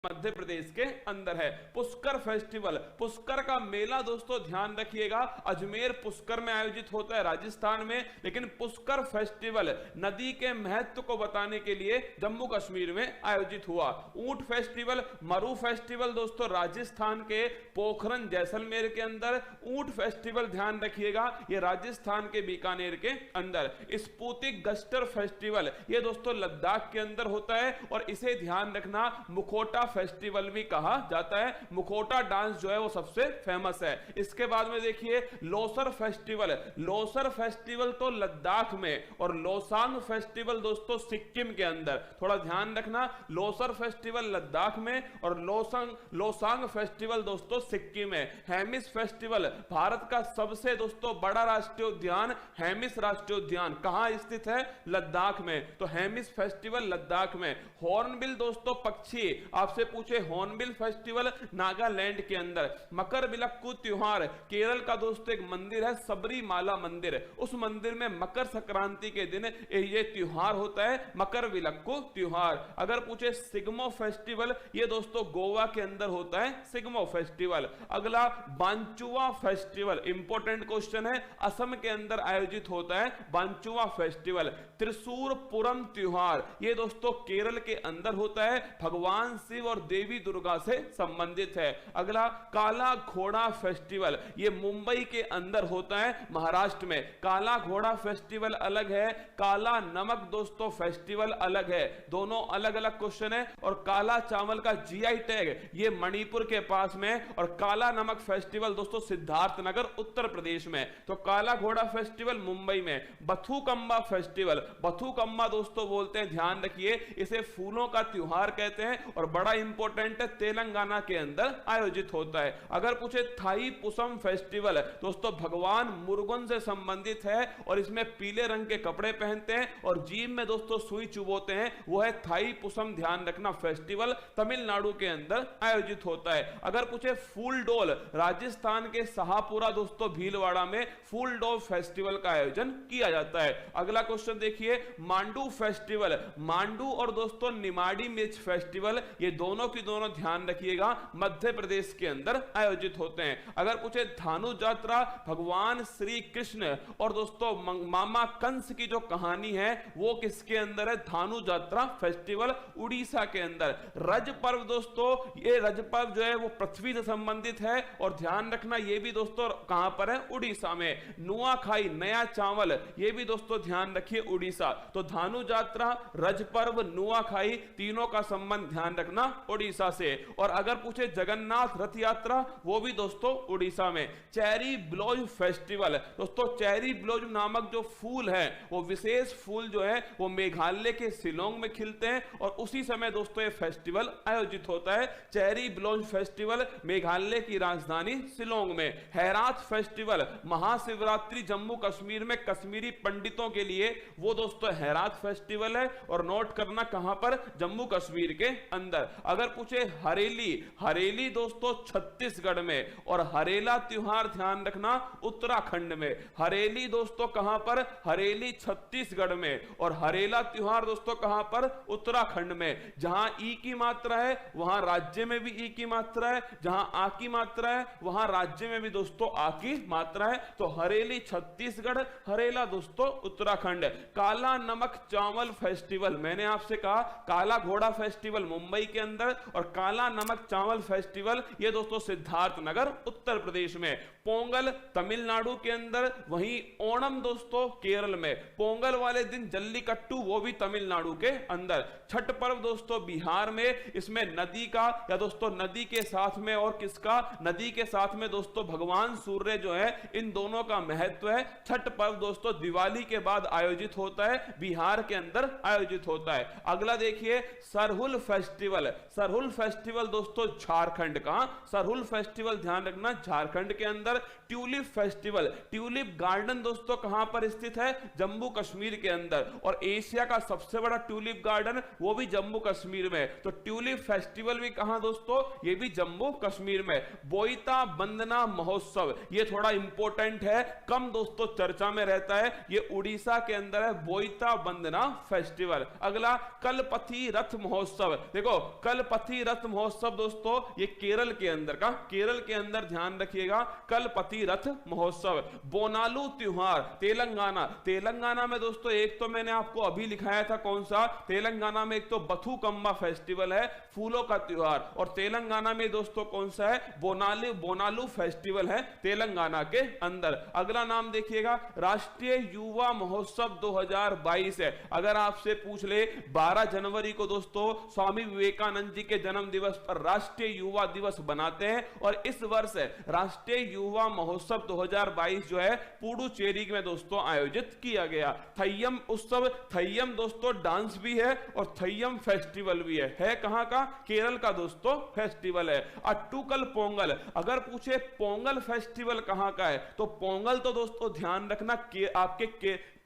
मध्य प्रदेश के अंदर है। पुष्कर फेस्टिवल, पुष्कर का मेला दोस्तों ध्यान रखिएगा, अजमेर पुष्कर में आयोजित होता है राजस्थान में, लेकिन पुष्कर फेस्टिवल नदी के महत्व को बताने के लिए जम्मू कश्मीर में आयोजित हुआ। ऊंट फेस्टिवल, मरु फेस्टिवल दोस्तों राजस्थान के पोखरन जैसलमेर के अंदर। ऊंट फेस्टिवल ध्यान रखिएगा ये राजस्थान के बीकानेर के अंदर। स्पुतिक गस्टर फेस्टिवल ये दोस्तों लद्दाख के अंदर होता है, और इसे ध्यान रखना मुखोटा फेस्टिवल भी कहा जाता है। मुखोटा डांस जो है वो सबसे फेमस है। इसके बाद में देखिए लोसर फेस्टिवल, लोसर फेस्टिवल तो लद्दाख में, और लोसांग फेस्टिवल दोस्तों सिक्किम के अंदर। थोड़ा ध्यान रखना, लोसर फेस्टिवल लद्दाख में और लोसांग फेस्टिवल दोस्तों सिक्किम में। हेमिस फेस्टिवल, भारत का सबसे दोस्तों बड़ा राष्ट्रीय उद्यान हेमिस राष्ट्रीय उद्यान कहां स्थित है? लद्दाख में, तो हेमिस फेस्टिवल लद्दाख में। हॉर्नबिल दोस्तों पक्षी, आपसे पूछे हॉर्नबिल फेस्टिवल नागालैंड के अंदर। मकर विलक्कू त्योहार, केरल का दोस्तों एक मंदिर है सबरीमाला मंदिर, उस मंदिर में मकर संक्रांति के दिन ये त्योहार होता है, मकर विलक्कू त्योहार। अगर पूछे सिग्मो फेस्टिवल, ये दोस्तों गोवा के अंदर होता है सिग्मो फेस्टिवल। अगला बांचुआ फेस्टिवल, इंपॉर्टेंट क्वेश्चन है, असम के अंदर आयोजित होता है बांचुआ फेस्टिवल। त्रिशूर पुरम त्योहार ये दोस्तों केरल के अंदर होता है, भगवान शिव और देवी दुर्गा से संबंधित है। अगला काला घोड़ा फेस्टिवल, ये मुंबई के अंदर होता है महाराष्ट्र में। काला घोड़ा फेस्टिवल अलग है, काला नमक दोस्तों फेस्टिवल अलग है, दोनों अलग अलग क्वेश्चन है। और काला चावल का जीआई टैग ये मणिपुर के पास में, और काला नमक फेस्टिवल दोस्तों सिद्धार्थनगर उत्तर प्रदेश में। तो काला घोड़ा फेस्टिवल मुंबई में। बथुकम्मा फेस्टिवल, बथुकम्मा दोस्तों बोलते हैं, ध्यान रखिए इसे फूलों का त्योहार कहते हैं, और बड़ा इंपॉर्टेंट है तेलंगाना के अंदर आयोजित होता है। अगर पूछे थाई पुसम फेस्टिवल दोस्तों भगवान मुरुगन से संबंधित है, और इसमें पीले रंग के कपड़े पहनते हैं और जीभ में दोस्तों सुई चुभोते हैं, वो है थाई पुसम, ध्यान रखना फेस्टिवल तमिलनाडु के अंदर आयोजित होता है। अगर पूछे फूल डोल, राजस्थान के शाहपुरा दोस्तों भीलवाड़ा में फूल डोल फेस्टिवल का आयोजन किया जाता है। अगला क्वेश्चन देखिए मांडू फेस्टिवल, मांडू और दोस्तों निमाड़ी मिर्च फेस्टिवल ये दोनों की दोनों ध्यान रखिएगा मध्य प्रदेश के अंदर आयोजित होते हैं। अगर पूछे धानु यात्रा, भगवान श्री कृष्ण और दोस्तों मामा कंस की जो कहानी है वो किसके अंदर है? धानु यात्रा फेस्टिवल उड़ीसा के अंदर। रज पर्व दोस्तों, ये रज पर्व जो है वो पृथ्वी से संबंधित है, और ध्यान रखना ये भी दोस्तों कहां पर है? उड़ीसा में। नुआखाई नया चावल ये भी दोस्तों ध्यान रखिए उड़ीसा। तो धानु यात्रा, रज पर्व, नुआखाई तीनों का संबंध ध्यान रखना उड़ीसा से। और अगर पूछे जगन्नाथ रथ यात्रा वो भी दोस्तों उड़ीसा में। चेरी ब्लॉज फेस्टिवल दोस्तों, चेरी ब्लॉज नामक जो फूल है वो विशेष फूल जो है वो मेघालय के शिलोंग में खिलते हैं, और उसी समय दोस्तों ये फेस्टिवल आयोजित होता है। चेरी ब्लॉज फेस्टिवल मेघालय की राजधानी शिलोंग में। हैरात फेस्टिवल, महाशिवरात्रि जम्मू कश्मीर में कश्मीरी पंडितों के लिए वो दोस्तों हैरात फेस्टिवल है, और नोट करना कहां पर? जम्मू कश्मीर के अंदर। अगर पूछे हरेली, हरेली दोस्तों छत्तीसगढ़ में, और हरेला त्योहार ध्यान रखना उत्तराखंड में। हरेली दोस्तों कहां पर? हरेली छत्तीसगढ़ में, और हरेला त्योहार दोस्तों कहां पर? उत्तराखंड में। जहां ई की मात्रा है वहां राज्य में भी ई की मात्रा है, जहां आ की मात्रा है वहां राज्य में भी दोस्तों आ की मात्रा है। तो हरेली छत्तीसगढ़, हरेला दोस्तों उत्तराखंड। काला नमक चावल फेस्टिवल, मैंने आपसे कहा काला घोड़ा फेस्टिवल मुंबई के अंदर, और काला नमक चावल फेस्टिवल ये दोस्तों सिद्धार्थनगर उत्तर प्रदेश में। पोंगल तमिलनाडु के अंदर, वहीं ओणम दोस्तों केरल में। पोंगल वाले दिन जल्लीकट्टू वो भी तमिलनाडु के अंदर। छठ पर्व दोस्तों बिहार में, इसमें नदी का या दोस्तों नदी के साथ में और किसका? नदी के साथ में दोस्तों भगवान सूर्य जो है, इन दोनों का महत्व है। छठ पर्व दोस्तों दिवाली के बाद आयोजित होता है, बिहार के अंदर आयोजित होता है। अगला देखिए सरहुल फेस्टिवल, सरहुल फेस्टिवल दोस्तों झारखंड का। सरहुल फेस्टिवल ध्यान रखना झारखंड के अंदर। ट्यूलिप फेस्टिवल, ट्यूलिप गार्डन दोस्तों कहां पर स्थित है? जम्मू कश्मीर के अंदर, और एशिया का सबसे बड़ा ट्यूलिप गार्डन वो भी जम्मू कश्मीर में। तो ट्यूलिप फेस्टिवल भी कहां दोस्तों? ये भी जम्मू कश्मीर में। बोईता बंदना महोत्सव ये थोड़ा इंपॉर्टेंट है, कम दोस्तों चर्चा में रहता है, ये उड़ीसा के अंदर है बोईता बंदना फेस्टिवल। अगला कलपथी रथ महोत्सव, देखो कल कलपति रथ महोत्सव दोस्तों ये केरल के अंदर का, केरल के अंदर ध्यान रखिएगा, कलपति रथ महोत्सव। बोनालू त्योहार तेलंगाना, तेलंगाना में दोस्तों एक तो मैंने आपको अभी लिखाया था कौन सा, तेलंगाना में एक तो बथुकम्मा फेस्टिवल है, फूलों का त्योहार, और तेलंगाना में दोस्तों कौन सा है, बोनालू फेस्टिवल है तेलंगाना के अंदर। अगला नाम देखिएगा, राष्ट्रीय युवा महोत्सव 2022 है। अगर आपसे पूछ ले 12 जनवरी को दोस्तों स्वामी विवेकानंद जी के जन्म दिवस पर राष्ट्रीय युवा दिवस बनाते हैं, और इस वर्ष राष्ट्रीय युवा महोत्सव 2022 जो है पुडुचेरी में दोस्तों आयोजित किया गया। थय्यम उत्सव, थय्यम दोस्तों डांस भी है और थय्यम फेस्टिवल भी है कहां का, केरल का दोस्तों फेस्टिवल है। अट्टुकल पोंगल, अगर पूछे पोंगल फेस्टिवल कहां का है, तो पोंगल तो दोस्तों ध्यान रखना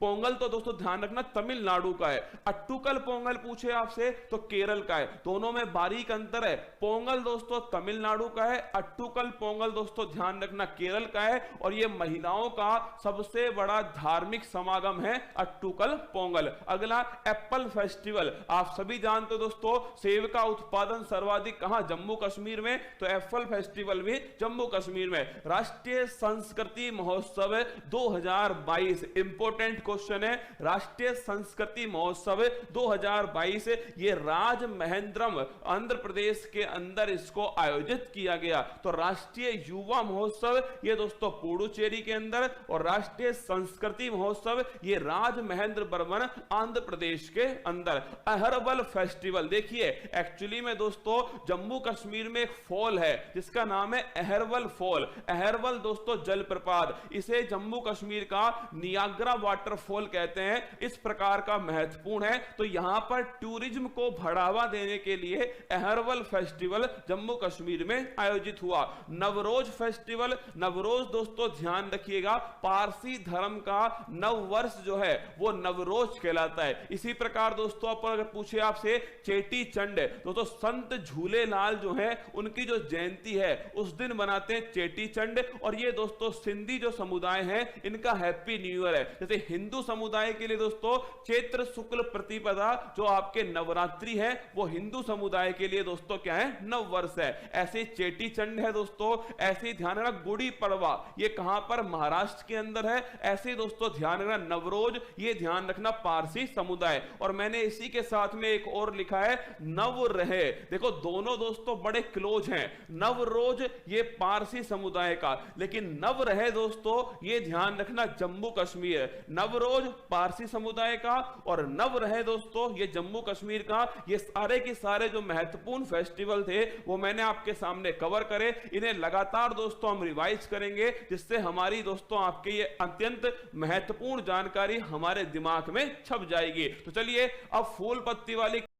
पोंगल तो दोस्तों ध्यान रखना तमिलनाडु का है। अट्टुकल पोंगल पूछे आपसे तो केरल का है, दोनों में बारीक अंतर है। पोंगल दोस्तों तमिलनाडु का है, अट्टुकल पोंगल दोस्तों ध्यान रखना केरल का है, और ये महिलाओं का सबसे बड़ा धार्मिक समागम है अट्टुकल पोंगल। अगला एप्पल फेस्टिवल, आप सभी जानते हो दोस्तों सेब का उत्पादन सर्वाधिक कहां, जम्मू कश्मीर में, तो एप्पल फेस्टिवल भी जम्मू कश्मीर में। राष्ट्रीय संस्कृति महोत्सव 2022 इंपोर्टेंट क्वेश्चन है, राष्ट्रीय संस्कृति महोत्सव 2022 ये राजमहेंद्रम आंध्र प्रदेश के अंदर इसको आयोजित किया गया। तो राष्ट्रीय युवा महोत्सव ये दोस्तों पुडुचेरी के अंदर, और राष्ट्रीय संस्कृति महोत्सव ये राजमहेंद्रवरम आंध्र प्रदेश के अंदर। अहरबल फेस्टिवल, देखिए एक्चुअली में दोस्तों जम्मू कश्मीर में एक फॉल है जिसका नाम है अहरबल फॉल। अहरबल दोस्तों जलप्रपात, इसे जम्मू कश्मीर का नियाग्रा वाटरफॉल कहते हैं, इस प्रकार का महत्वपूर्ण है। तो यहां पर टूरिज्म को बढ़ावा देने के लिए अहरबल फेस्टिवल जम्मू कश्मीर में आयोजित हुआ। नवरोज फेस्टिवल, नवरोज दोस्तों ध्यान रखिएगा पारसी धर्म का नव वर्ष जो है वो नवरोज कहलाता है। इसी प्रकार दोस्तों अगर पूछे आपसे चेटी चंड, दोस्तों संत झूलेलाल जो है उनकी जो जयंती है उस दिन बनाते हैं चेटी चंड, और ये दोस्तों सिंधी जो समुदाय है इनका हैप्पी न्यू ईयर है। जैसे हिंदू समुदाय के लिए दोस्तों चैत्र शुक्ल प्रतिपदा जो आपके नवरात्रि है वो हिंदू समुदाय के लिए दोस्तों क्या है, नव वर्ष है। ऐसे चेटी चंड है दोस्तों, ऐसे ध्यान रखना गुड़ी पड़वा ये कहां पर, महाराष्ट्र के अंदर है। ऐसे दोस्तों ध्यान रखना नवरोज ये ध्यान रखना पारसी समुदाय। और मैंने इसी के साथ में एक और लिखा है नव रहे, देखो दोनों दोस्तों बड़े क्लोज हैं। नवरोज ये पारसी समुदाय का, लेकिन नव रहे दोस्तों ये ध्यान रखना जम्मू कश्मीर, नवरोज पारसी समुदाय का और नव रहे दोस्तों ये जम्मू कश्मीर का। ये सारे के सारे जो महत्वपूर्ण फेस्टिवल थे वो मैंने आपके सामने कवर करे, इन्हें लगातार दोस्तों हम रिवाइज करेंगे जिससे हमारी दोस्तों आपके ये अत्यंत महत्वपूर्ण जानकारी हमारे दिमाग में छप जाएगी। तो चलिए अब फूल पत्ती वाली